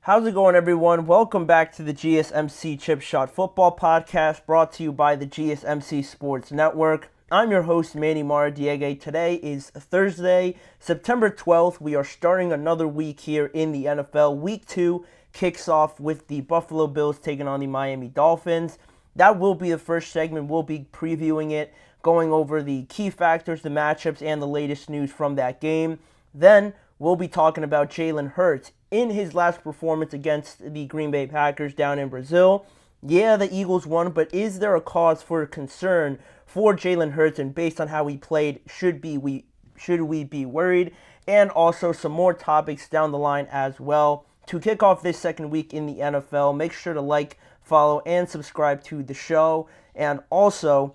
How's it going, everyone? Welcome back to the GSMC Chip Shot Football Podcast, brought to you by the GSMC Sports Network. I'm your host, Manny Maradiege. Today is Thursday, September 12th. We are starting another week here in the NFL. Week 2 kicks off with the Buffalo Bills taking on the Miami Dolphins. That will be the first segment. We'll be previewing it, going over the key factors, the matchups, and the latest news from that game. Then we'll be talking about Jalen Hurts in his last performance against the Green Bay Packers down in Brazil. Yeah, the Eagles won, but is there a cause for concern for Jalen Hurts? And based on how he played, should we be worried? And also some more topics down the line as well. To kick off this second week in the NFL, make sure to like, follow, and subscribe to the show. And also,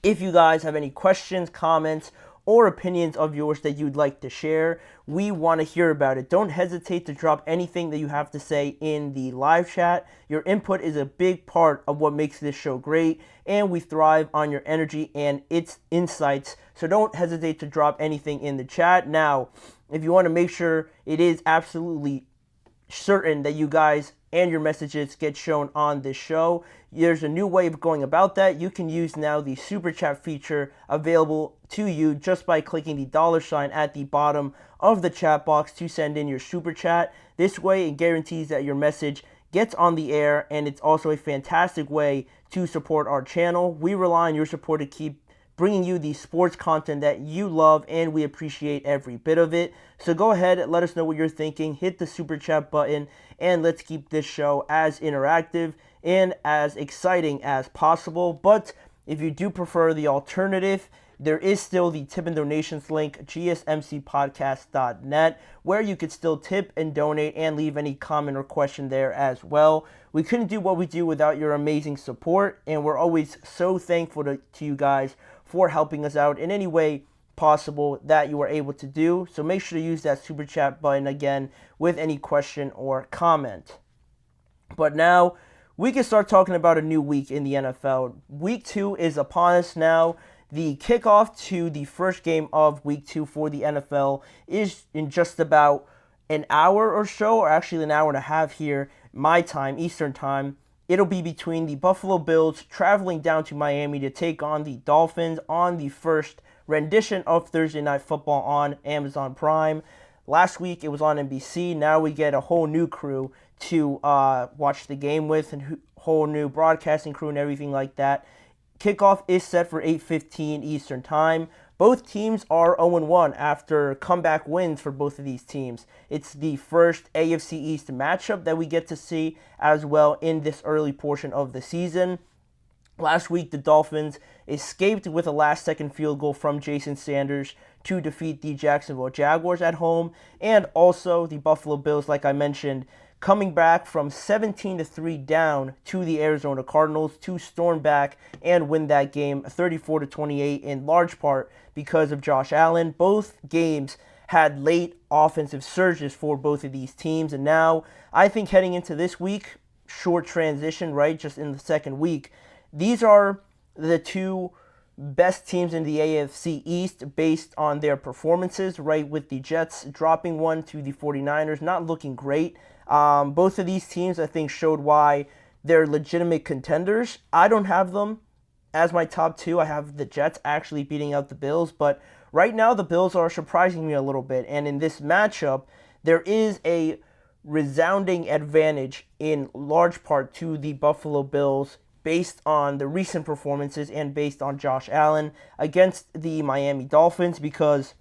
if you guys have any questions, comments, or opinions of yours that you'd like to share, we want to hear about it. Don't hesitate to drop anything that you have to say in the live chat. Your input is a big part of what makes this show great, and we thrive on your energy and its insights. So don't hesitate to drop anything in the chat. Now, if you want to make sure it is absolutely certain that you guys and your messages get shown on this show, there's a new way of going about that. You can use now the super chat feature available to you just by clicking the $ at the bottom of the chat box to send in your super chat. This way it guarantees that your message gets on the air, and it's also a fantastic way to support our channel. We rely on your support to keep bringing you the sports content that you love, and we appreciate every bit of it. So go ahead, let us know what you're thinking, hit the super chat button, and let's keep this show as interactive and as exciting as possible. But if you do prefer the alternative, there is still the tip and donations link, gsmcpodcast.net, where you could still tip and donate and leave any comment or question there as well. We couldn't do what we do without your amazing support, and we're always so thankful to you guys for helping us out in any way possible that you are able to do. So make sure to use that super chat button again with any question or comment. But now we can start talking about a new week in the NFL. Week 2 is upon us now. The kickoff to the first game of Week 2 for the NFL is in just about an hour or so, or actually an hour and a half here, my time, Eastern time. It'll be between the Buffalo Bills traveling down to Miami to take on the Dolphins on the first rendition of Thursday Night Football on Amazon Prime. Last week it was on NBC. Now we get a whole new crew to watch the game with, and a whole new broadcasting crew and everything like that. Kickoff is set for 8:15 Eastern Time. Both teams are 0-1 after comeback wins for both of these teams. It's the first AFC East matchup that we get to see as well in this early portion of the season. Last week, the Dolphins escaped with a last-second field goal from Jason Sanders to defeat the Jacksonville Jaguars at home. And also, the Buffalo Bills, like I mentioned, coming back from 17-3 down to the Arizona Cardinals to storm back and win that game 34-28, in large part because of Josh Allen. Both games had late offensive surges for both of these teams, and now I think heading into this week, short transition, right, just in the second week, these are the two best teams in the AFC East based on their performances, right, with the Jets dropping one to the 49ers, not looking great. Both of these teams, I think, showed why they're legitimate contenders. I don't have them as my top two. I have the Jets actually beating out the Bills, but right now the Bills are surprising me a little bit. And in this matchup, there is a resounding advantage in large part to the Buffalo Bills based on the recent performances and based on Josh Allen against the Miami Dolphins, because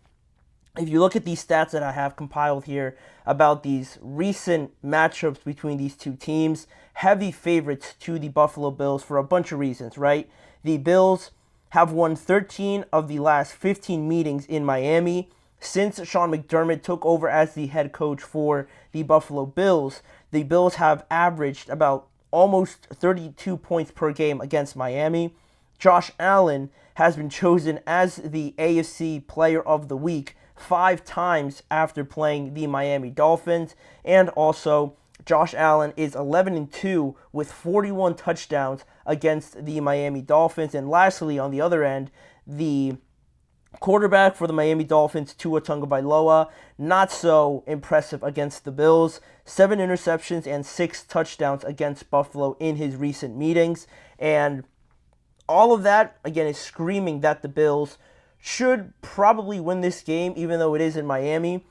if you look at these stats that I have compiled here about these recent matchups between these two teams, heavy favorites to the Buffalo Bills for a bunch of reasons, right? The Bills have won 13 of the last 15 meetings in Miami. Since Sean McDermott took over as the head coach for the Buffalo Bills, the Bills have averaged about almost 32 points per game against Miami. Josh Allen has been chosen as the AFC Player of the Week 5 times after playing the Miami Dolphins. And also, Josh Allen is 11-2 with 41 touchdowns against the Miami Dolphins. And lastly, on the other end, the Quarterback for the Miami Dolphins, Tua Tagovailoa, not so impressive against the Bills. 7 interceptions and 6 touchdowns against Buffalo in his recent meetings. And all of that, again, is screaming that the Bills should probably win this game, even though it is in Miami.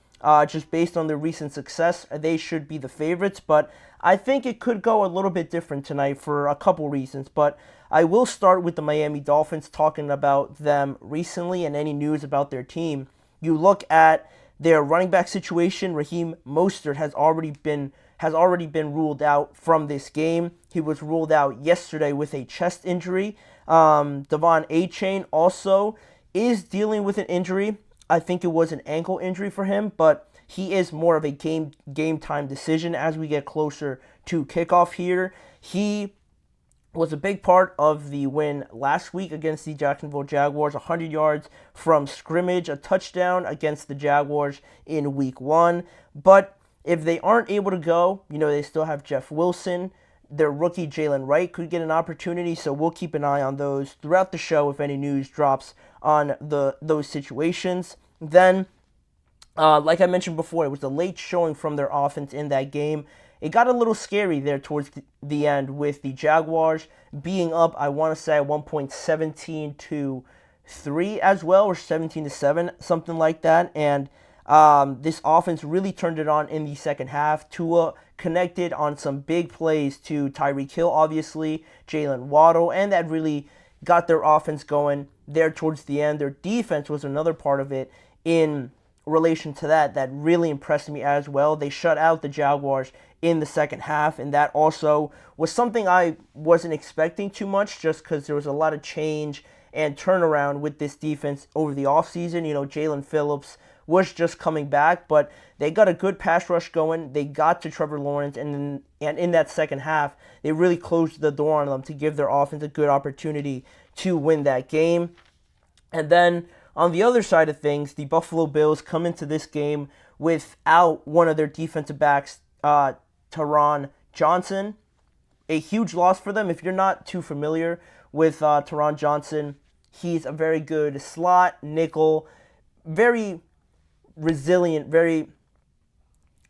Just based on their recent success, they should be the favorites. But I think it could go a little bit different tonight for a couple reasons. But I will start with the Miami Dolphins, talking about them recently and any news about their team. You look at their running back situation. Raheem Mostert has already been ruled out from this game. He was ruled out yesterday with a chest injury. Devon Achane also is dealing with an injury. I think it was an ankle injury for him, but he is more of a game time decision as we get closer to kickoff here. He was a big part of the win last week against the Jacksonville Jaguars. 100 yards from scrimmage, a touchdown against the Jaguars in week 1. But if they aren't able to go, they still have Jeff Wilson. Their rookie Jalen Wright could get an opportunity, so we'll keep an eye on those throughout the show if any news drops on those situations. Then, like I mentioned before, it was a late showing from their offense in that game. It got a little scary there towards the end with the Jaguars being up, I want to say, at one point 17-3 as well, or 17-7, something like that. And this offense really turned it on in the second half. Tua connected on some big plays to Tyreek Hill, obviously, Jalen Waddle, and that really got their offense going there towards the end. Their defense was another part of it in relation to that really impressed me as well. They shut out the Jaguars in the second half, and that also was something I wasn't expecting too much, just because there was a lot of change and turnaround with this defense over the offseason. Jalen Phillips was just coming back, but they got a good pass rush going. They got to Trevor Lawrence, and in that second half, they really closed the door on them to give their offense a good opportunity to win that game. And then on the other side of things, the Buffalo Bills come into this game without one of their defensive backs, Taron Johnson. A huge loss for them. If you're not too familiar with Taron Johnson, he's a very good slot, nickel, very resilient, very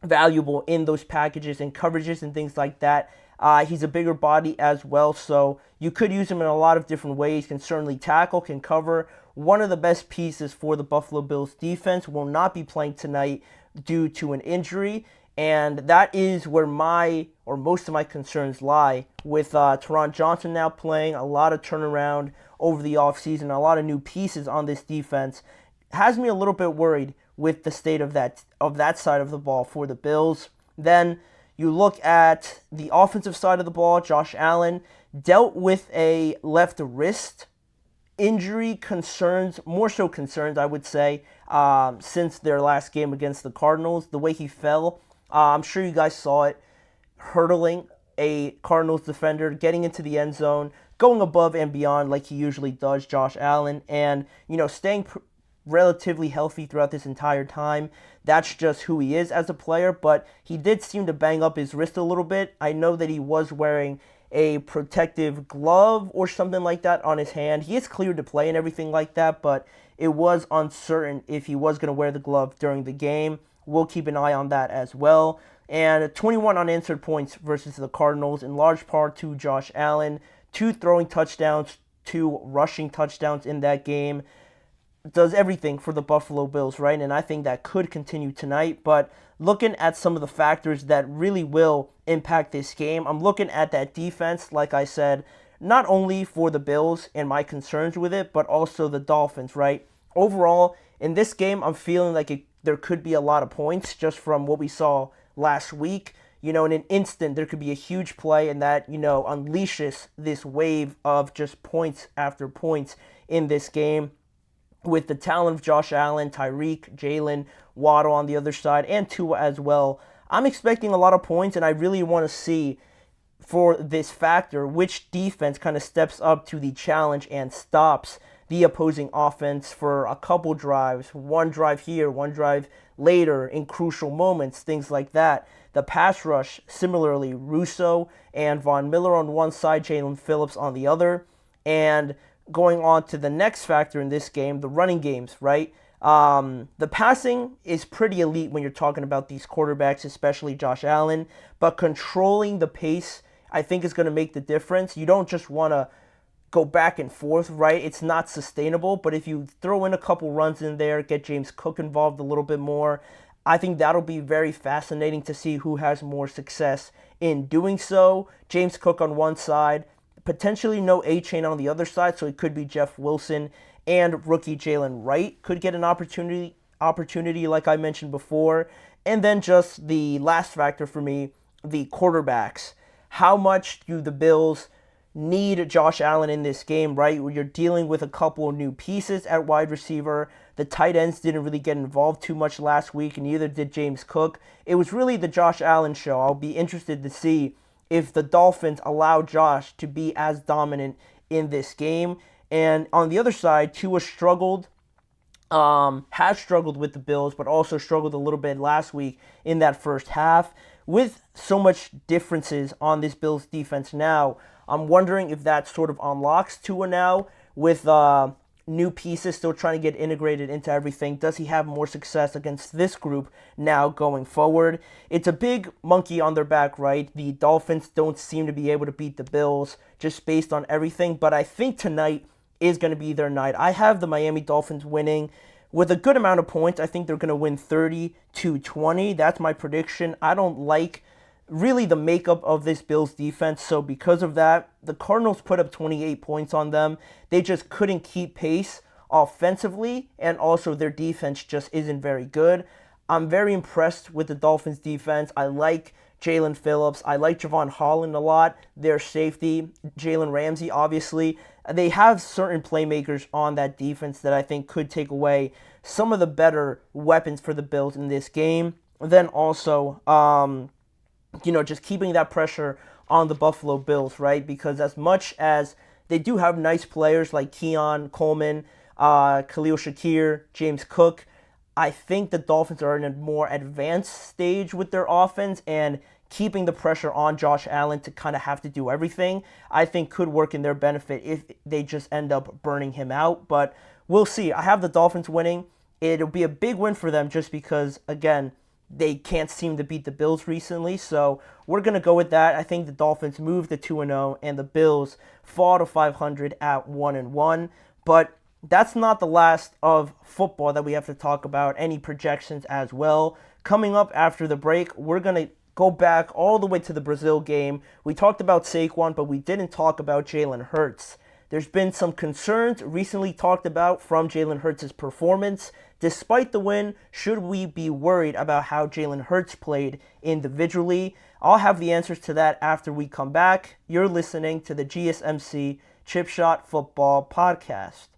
valuable in those packages and coverages and things like that. He's a bigger body as well, so you could use him in a lot of different ways. Can certainly tackle, can cover. One of the best pieces for the Buffalo Bills defense will not be playing tonight due to an injury, and that is where most of my concerns lie with Taron Johnson now playing. A lot of turnaround over the offseason, a lot of new pieces on this defense. Has me a little bit worried with the state of that side of the ball for the Bills. Then you look at the offensive side of the ball. Josh Allen dealt with a left wrist injury concerns, more so concerns, I would say, since their last game against the Cardinals. The way he fell, I'm sure you guys saw it, hurdling a Cardinals defender, getting into the end zone, going above and beyond like he usually does, Josh Allen, and, staying relatively healthy throughout this entire time. That's just who he is as a player, but he did seem to bang up his wrist a little bit. I know that he was wearing a protective glove or something like that on his hand. He is cleared to play and everything like that, but it was uncertain if he was going to wear the glove during the game. We'll keep an eye on that as well. And 21 unanswered points versus the Cardinals, in large part to Josh Allen. 2 throwing touchdowns, 2 rushing touchdowns in that game. Does everything for the Buffalo Bills, right? And I think that could continue tonight. But looking at some of the factors that really will impact this game, I'm looking at that defense, like I said, not only for the Bills and my concerns with it, but also the Dolphins, right? Overall, in this game, I'm feeling like there could be a lot of points just from what we saw last week. In an instant, there could be a huge play, and that, unleashes this wave of just points after points in this game. With the talent of Josh Allen, Tyreek, Jalen, Waddle on the other side, and Tua as well, I'm expecting a lot of points, and I really want to see, for this factor, which defense kind of steps up to the challenge and stops the opposing offense for a couple drives, one drive here, one drive later, in crucial moments, things like that. The pass rush, similarly, Russo and Von Miller on one side, Jalen Phillips on the other, and going on to the next factor in this game, the running games, right? The passing is pretty elite when you're talking about these quarterbacks, especially Josh Allen, but controlling the pace, I think, is going to make the difference. You don't just want to go back and forth, right? It's not sustainable, but if you throw in a couple runs in there, get James Cook involved a little bit more, I think that'll be very fascinating to see who has more success in doing so. James Cook on one side, potentially no A-Chain on the other side, so it could be Jeff Wilson and rookie Jalen Wright could get an opportunity like I mentioned before. And then just the last factor for me, the quarterbacks. How much do the Bills need Josh Allen in this game, right? Where you're dealing with a couple of new pieces at wide receiver. The tight ends didn't really get involved too much last week, and neither did James Cook. It was really the Josh Allen show. I'll be interested to see if the Dolphins allow Josh to be as dominant in this game. And on the other side, Tua struggled, has struggled with the Bills, but also struggled a little bit last week in that first half. With so much differences on this Bills defense now, I'm wondering if that sort of unlocks Tua now with new pieces still trying to get integrated into everything. Does he have more success against this group now going forward? It's a big monkey on their back, right? The Dolphins don't seem to be able to beat the Bills just based on everything, but I think tonight is going to be their night. I have the Miami Dolphins winning with a good amount of points. I think they're going to win 30-20. That's my prediction. I don't like really the makeup of this Bills defense, so because of that, the Cardinals put up 28 points on them. They just couldn't keep pace offensively, and also their defense just isn't very good. I'm very impressed with the Dolphins defense. I like Jalen Phillips. I like Javon Holland a lot. Their safety, Jalen Ramsey, obviously. They have certain playmakers on that defense that I think could take away some of the better weapons for the Bills in this game. Then also, just keeping that pressure on the Buffalo Bills, right? Because as much as they do have nice players like Keon Coleman, Khalil Shakir, James Cook, I think the Dolphins are in a more advanced stage with their offense, and keeping the pressure on Josh Allen to kind of have to do everything, I think could work in their benefit if they just end up burning him out. But we'll see. I have the Dolphins winning. It'll be a big win for them just because, again, they can't seem to beat the Bills recently. So we're going to go with that. I think the Dolphins move to 2-0 and the Bills fall to 500 at 1-1. But that's not the last of football that we have to talk about. Any projections as well. Coming up after the break, we're going to go back all the way to the Brazil game. We talked about Saquon, but we didn't talk about Jalen Hurts. There's been some concerns recently talked about from Jalen Hurts' performance. Despite the win, should we be worried about how Jalen Hurts played individually? I'll have the answers to that after we come back. You're listening to the GSMC Chip Shot Football Podcast.